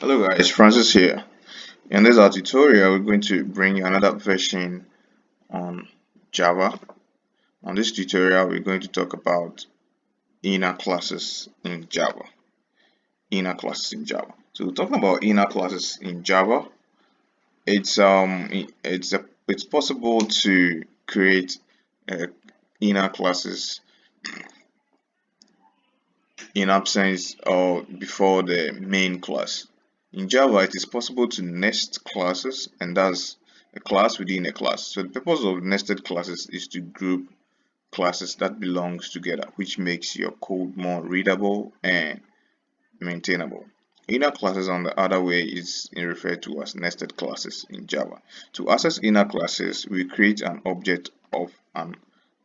Hello guys, Francis here. In this our tutorial, we're going to bring you another version on Java. On this tutorial, we're going to talk about inner classes in Java. Inner classes in Java. So talking about inner classes in Java, it's possible to create inner classes in absence or before the main class. In Java, it is possible to nest classes, and that's a class within a class. So the purpose of nested classes is to group classes that belongs together, which makes your code more readable and maintainable. Inner classes, on the other way, is referred to as nested classes in Java. To access inner classes, we create an object of an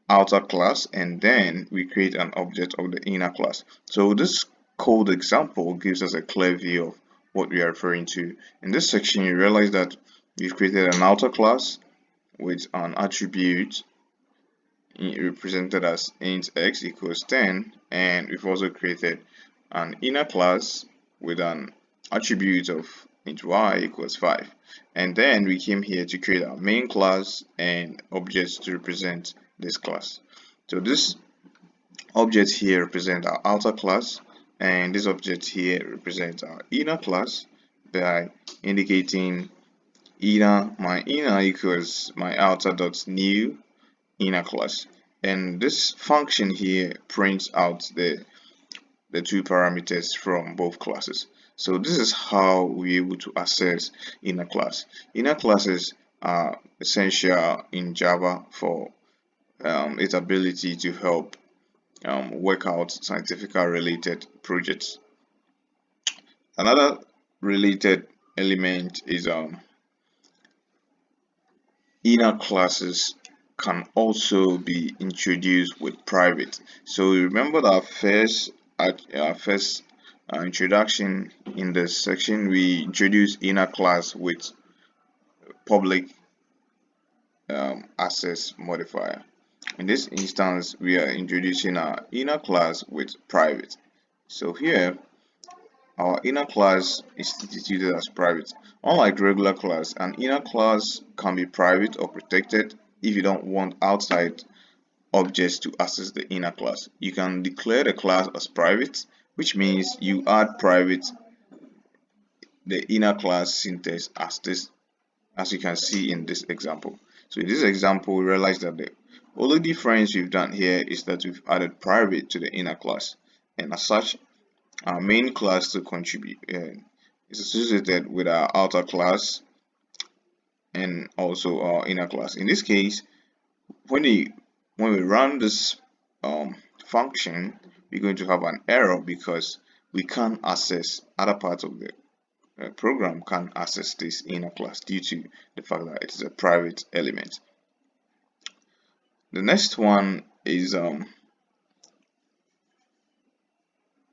outer class, and then we create an object of the inner class. So this code example gives us a clear view of what we are referring to. In this section, you realize that we've created an outer class with an attribute represented as int x equals 10, and we've also created an inner class with an attribute of int y equals 5. And then we came here to create our main class and objects to represent this class. So this object here represents our outer class, and this object here represents our inner class by indicating my inner equals my outer dot new inner class, and this function here prints out the two parameters from both classes. So this is how we're able to access inner class. Inner classes are essential in Java for its ability to help work out scientific related projects. Another related element is inner classes can also be introduced with private. So remember that first introduction in this section, we introduced inner class with public access modifier. In this instance, we are introducing our inner class with private. So here, our inner class is instituted as private. Unlike regular class, an inner class can be private or protected if you don't want outside objects to access the inner class. You can declare the class as private, which means you add private the inner class syntax as you can see in this example. So in this example, we realize that the only difference we've done here is that we've added private to the inner class, and as such, our main class to contribute is associated with our outer class and also our inner class. In this case, when we run this function, we're going to have an error because we can't access other parts of the program can't access this inner class due to the fact that it is a private element. The next one is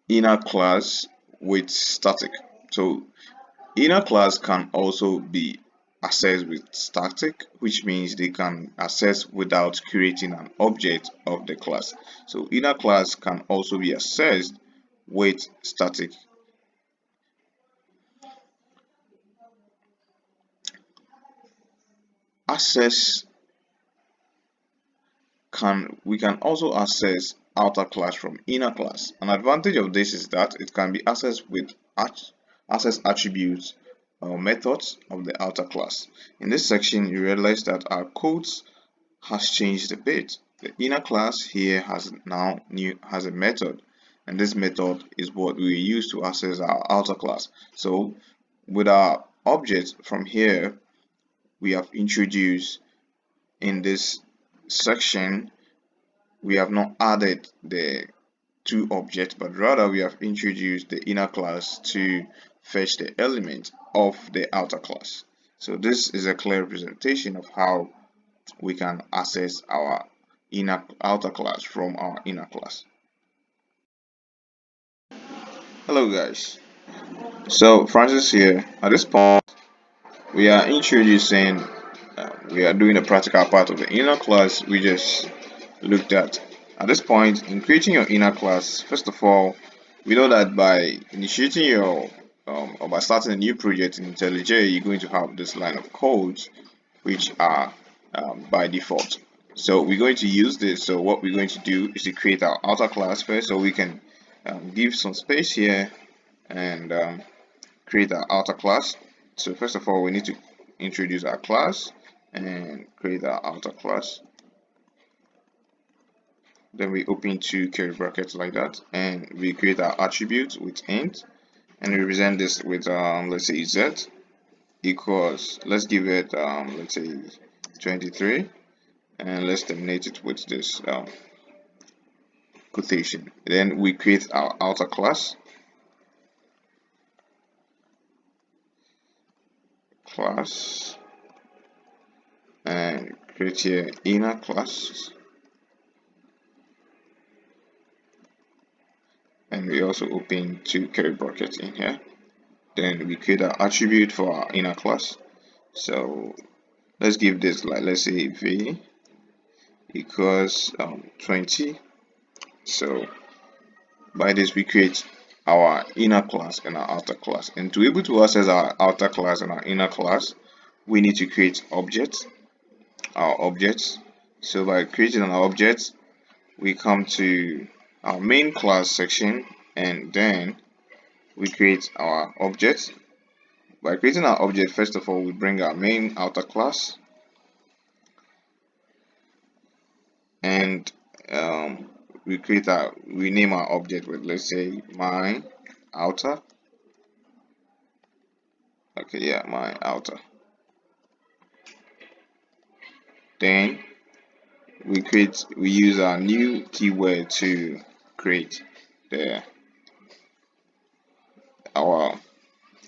inner class with static. So inner class can also be accessed with static, which means they can access without creating an object of the class. So inner class can also be accessed with static. We can also access outer class from inner class. An advantage of this is that it can be accessed with access attributes or methods of the outer class. In this section, you realize that our codes has changed a bit. The inner class here has a method, and this method is what we use to access our outer class. So with our object from here, we have introduced in this section, we have not added the two objects, but rather we have introduced the inner class to fetch the element of the outer class. So this is a clear representation of how we can access our outer class from our inner class. Hello guys, so Francis here. At this point, we are doing the practical part of the inner class we just looked at. At this point, in creating your inner class, first of all, we know that by initiating your or by starting a new project in IntelliJ, you're going to have this line of codes which are by default. So we're going to use this. So what we're going to do is to create our outer class first, so we can give some space here and create our outer class. So first of all, we need to introduce our class and create our outer class. Then we open two curly brackets like that, and we create our attribute with int, and we represent this with let's say z equals, let's give it let's say 23, and let's terminate it with this quotation. Then we create our outer class, and create here inner class, and we also open two curly brackets in here. Then we create our attribute for our inner class. So let's give this, like, let's say v equals 20. So by this we create our inner class and our outer class, and to be able to access our outer class and our inner class, we need to create our objects. So by creating an object, we come to our main class section, and then we create our object. By creating our object, first of all, we bring our main outer class, and we name our object with, let's say, my outer. Okay, yeah, my outer. Then we use our new keyword to create our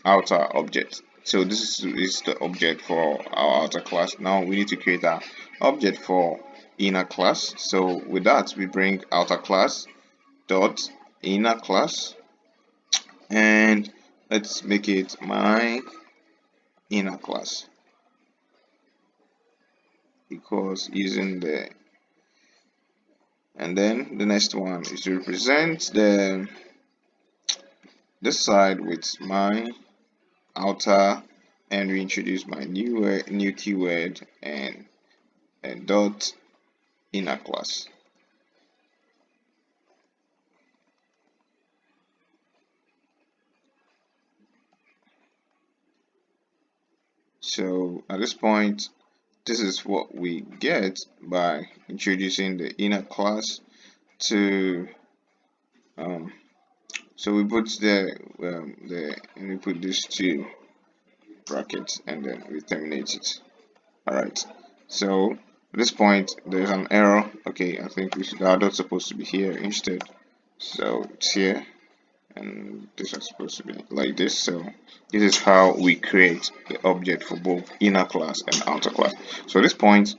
outer object. So this is the object for our outer class. Now we need to create our object for inner class. So with that, we bring outer class dot inner class, and let's make it my inner class, because using the, and then the next one is to represent this side with my outer, and we introduce my new keyword and dot inner class. So at this point, this is what we get by introducing the inner class to so we put and we put these two brackets, and then we terminate it. Alright, so at this point there's an error. Okay, I think our dot supposed to be here instead, so it's here, and this is supposed to be like this. So this is how we create the object for both inner class and outer class. So at this point,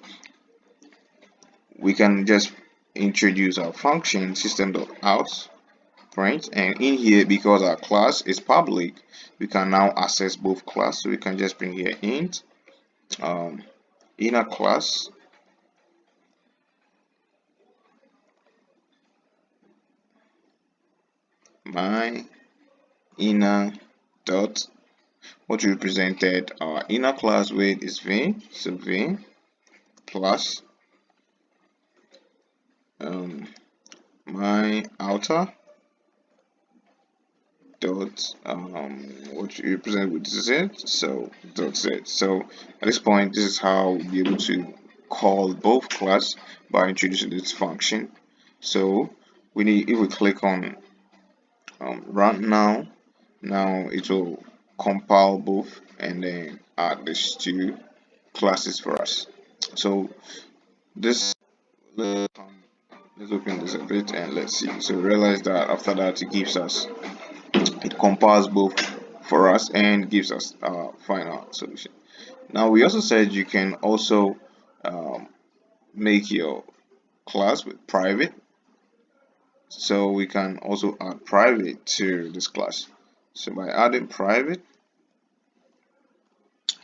we can just introduce our function system.out print, and in here, because our class is public, we can now access both class. So we can just bring here int inner class, my inner dot, what we represented our inner class with is v, so v plus my outer dot what you represent with z, so dot z. So at this point, this is how we'll be able to call both class by introducing this function. So if we click on run now it will compile both and then add these two classes for us. So this, let's open this a bit and let's see. So realize that after that it compiles both for us and gives us our final solution. Now we also said you can also make your class with private, so we can also add private to this class. So by adding private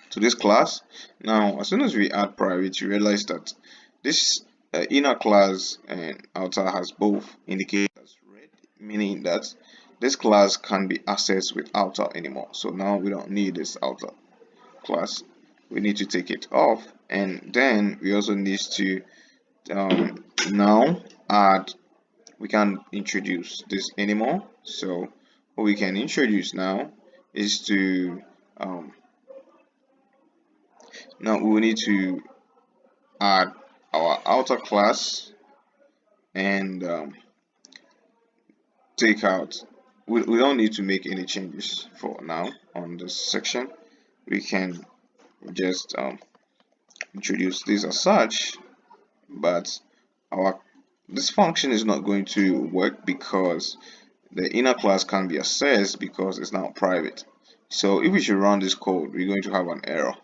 to this class, now as soon as we add private, you realize that this inner class and outer has both indicated as red, meaning that this class can't be accessed with outer anymore. So now we don't need this outer class. We need to take it off, and then we also need to now add, we can't introduce this anymore. So what we can introduce now is to now we need to add our outer class and take out, we don't need to make any changes for now on this section. We can just introduce this as such, but our this function is not going to work because the inner class can't be accessed because it's now private. So if we should run this code, we're going to have an error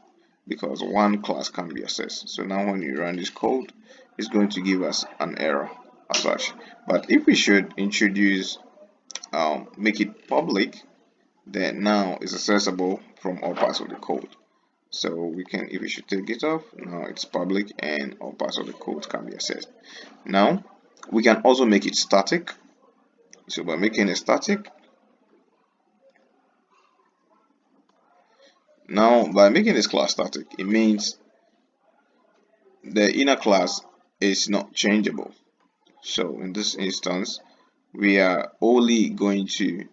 because one class can't be accessed. So now when you run this code, it's going to give us an error as such. But if we should introduce make it public, then now it's accessible from all parts of the code. So we can, if we should take it off, now it's public and all parts of the code can be accessed. Now we can also make it static. So by making it static, now by making this class static, it means the inner class is not changeable. So in this instance, we are only going to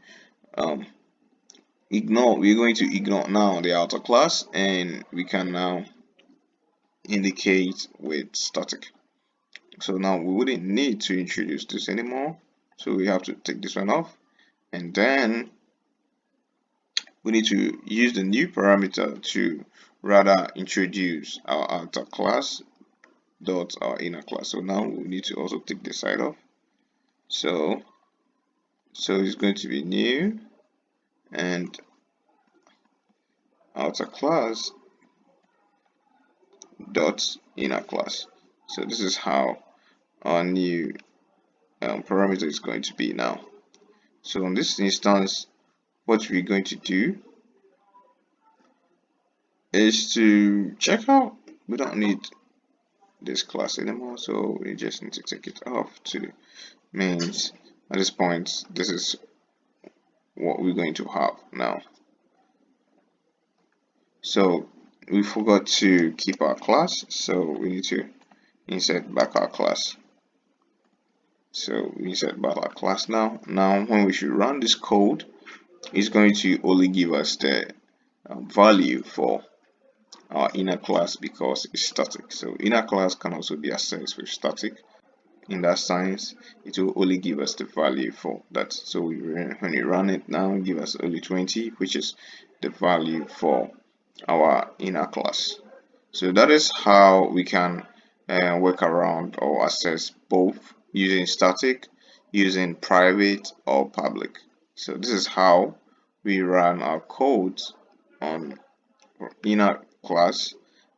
we're going to ignore now the outer class, and we can now indicate with static. So now we wouldn't need to introduce this anymore, so we have to take this one off, and then we need to use the new parameter to rather introduce our outer class dot our inner class. So now we need to also take this side off. So it's going to be new and outer class dot inner class. So this is how our new parameter is going to be now. So in this instance, what we're going to do is to check out, we don't need this class anymore, so we just need to take it off to means at this point this is what we're going to have now. So we forgot to keep our class, so we need to insert back our class. So we insert back our class now. Now when we should run this code, it's going to only give us the value for our inner class because it's static. So inner class can also be accessed with static. In that sense, it will only give us the value for that. So when we run it now, give us only 20, which is the value for our inner class. So that is how we can work around or access both using static, using private or public. So this is how we run our codes on inner class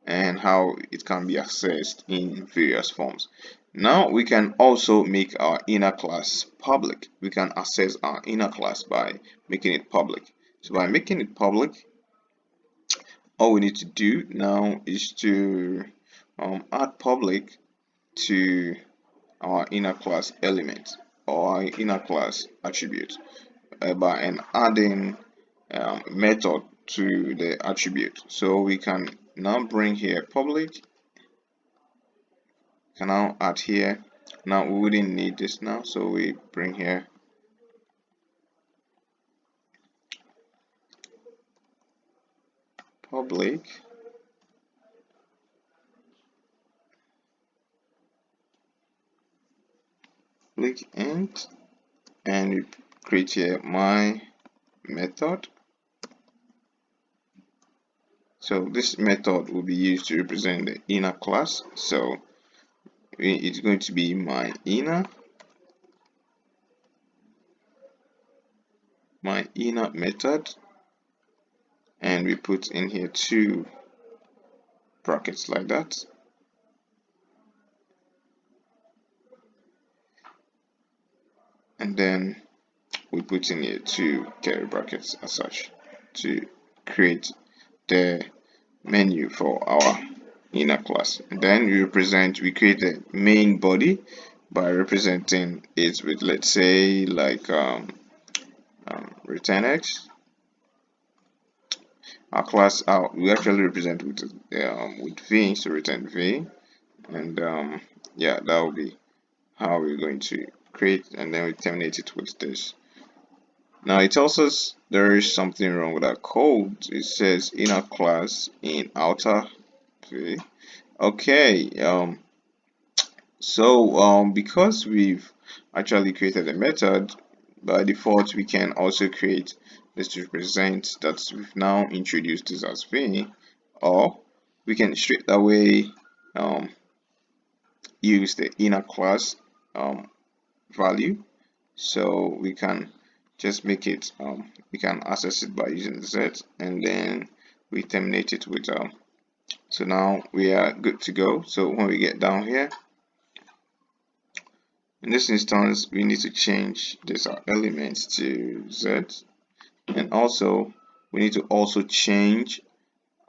and how it can be accessed in various forms. Now we can also make our inner class public. We can access our inner class by making it public. So by making it public, all we need to do now is to add public to our inner class element or our inner class attribute by adding method to the attribute. So we can now bring here public, can now add here. Now we wouldn't need this now, so we bring here public int, and we create here my method. So this method will be used to represent the inner class. So it's going to be my inner method, and we put in here 2 brackets like that. And then we put in here 2 curly brackets as such to create the menu for our inner class. And then we create the main body by representing it with, let's say, like return X. Our class we actually represent with V, so return V, and yeah, that will be how we're going to create, and then we terminate it with this. Now it tells us there is something wrong with our code. It says inner class in outer V. Okay, because we've actually created a method, by default we can also create this to represent that we've now introduced this as V, or we can straight away use the inner class value. So we can just make it we can access it by using Z, and then we terminate it with so now we are good to go. So when we get down here, in this instance, we need to change this element to Z, and also we need to also change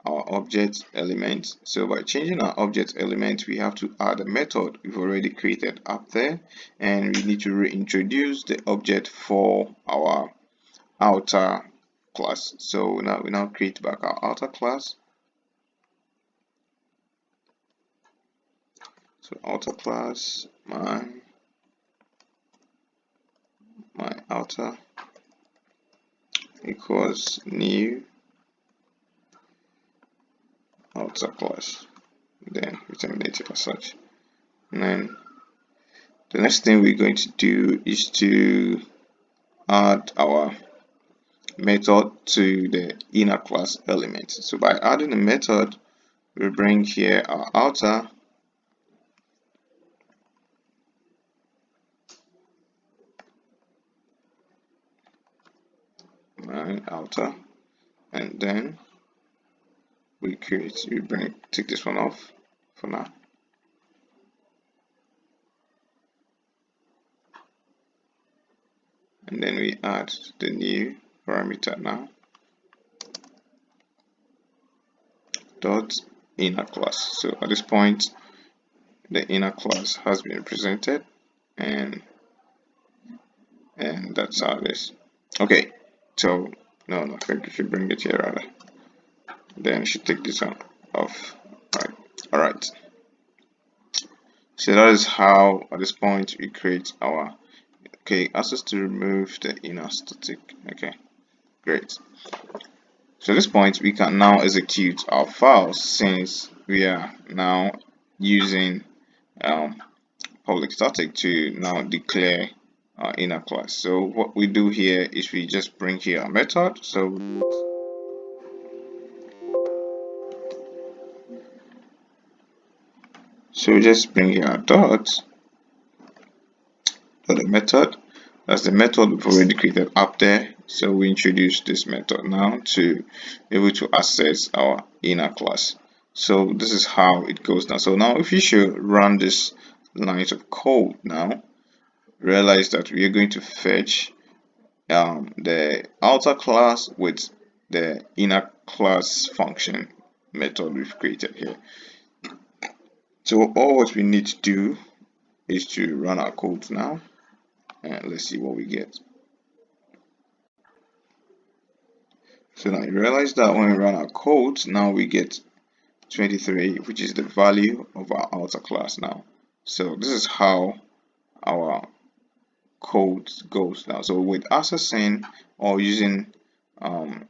our object element. So by changing our object element, we have to add a method we've already created up there, and we need to reintroduce the object for our outer class. So we now create back our outer class. So outer class, my outer equals new outer class, then we terminate it as such. And then the next thing we're going to do is to add our method to the inner class element. So by adding a method, we bring here our outer, outer, and then we take this one off for now. And then we add the new parameter now, dot inner class. So at this point, the inner class has been represented, and that's how it is. Okay, so no, I think we should bring it here rather. Then we should take this one off. All right. So that is how at this point we create our access to remove the inner static. Okay, great. So at this point we can now execute our files, since we are now using public static to now declare our inner class. So what we do here is we just bring here a method. So we just bring here a dot the method. That's the method we've already created up there. So we introduce this method now to be able to access our inner class. So this is how it goes now. So now if you should run this lines of code now, realize that we are going to fetch the outer class with the inner class function method we've created here. So all what we need to do is to run our code now, and let's see what we get. So now you realize that when we run our code, now we get 23, which is the value of our outer class now. So this is how our code goes now. So with accessing or using a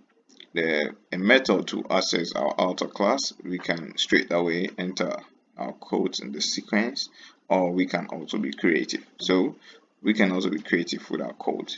method to access our outer class, we can straight away enter our codes in the sequence, or we can also be creative. So we can also be creative with our code.